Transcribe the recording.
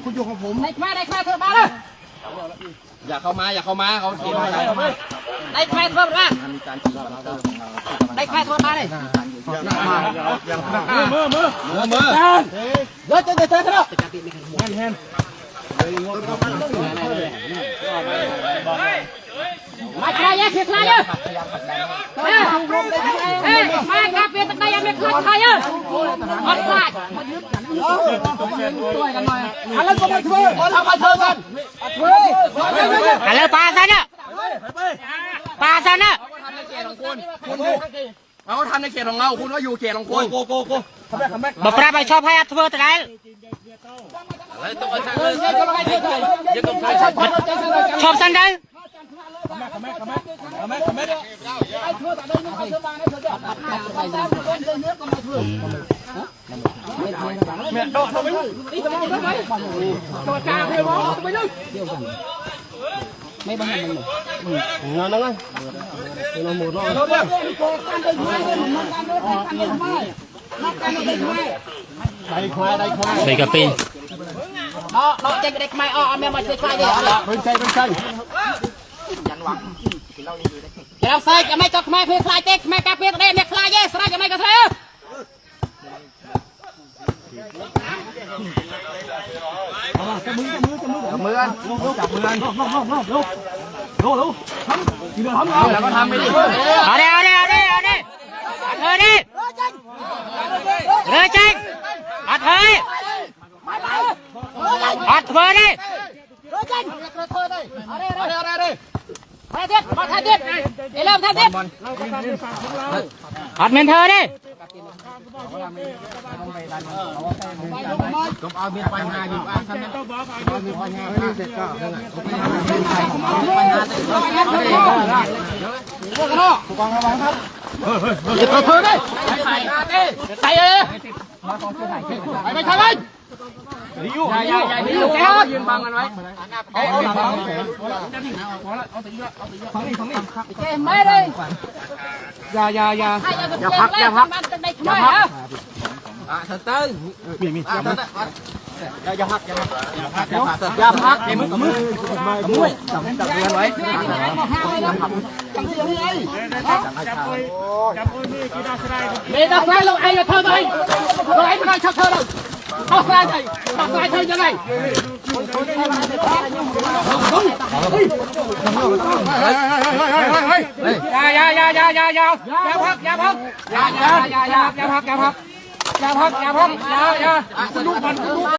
คุณอยู่กับผมได้มาเถอะมาเลยอย่าเข้ามาเขาเสียไปได้แค่เถอะมาได้แค่เถอะมาเลยมือเดี๋ยวจะเตะครับแฮนมาใครยังเสียใครยังมาคาเฟ่ตะไคร้ยังไม่คลาดใครยังอดคลาดช่วยกันหน่อยอะไรก็มาช่วยทำมาเชิญกันช่วยอะไรปลาซันเนี่ยปลาซันเนี่ยเราทำในเขตของเราคุณว่าอยู่เขตของคุณโกบอกปลาไปชอบให้อัดเวอร์แต่ไหนชอบซันได้ไม่บ้างมันงานนั่งเราหมดแล้วได้กระปีเราเจ๊งได้ไม่อ้อแม่มาช่วยใครดิเป็นใจยันหวังเราใส่จะไม่ก็ไม่เพื่อคลายเจ๊กไม่กระเพียรได้ไม่คลายเยสไรจะไม่ก็เธอจับมือกันจับมือกันแล้วก็ทำไปดิเอาดิเลยเจ๊งอัดเฮ้ยอัดเธอดิมาเด็ดมาทันเด็ดเริ่มทันเด็ดอัดเมนเธอดิก็เอาเบียร์ปัญหาอยู่อ่ะท่านนั้นเอาเบียร์ปัญหาเสร็จก็นั่นแหละผู้กองระวังครับอย่าเธอดิใส่เลยไปทำไมอย่าแกยืนบังกันไว้เอาหลังเจ๊ไม่เลยอย่าพักสเตอร์มีอย่าพักมือจับเงินไว้มีตาไฟลงไอ้เธอเลยลงไอ้ไม่ได้ชักเธอเลยเอาไฟใส่เอาไฟเธอยังไงอย่าพัก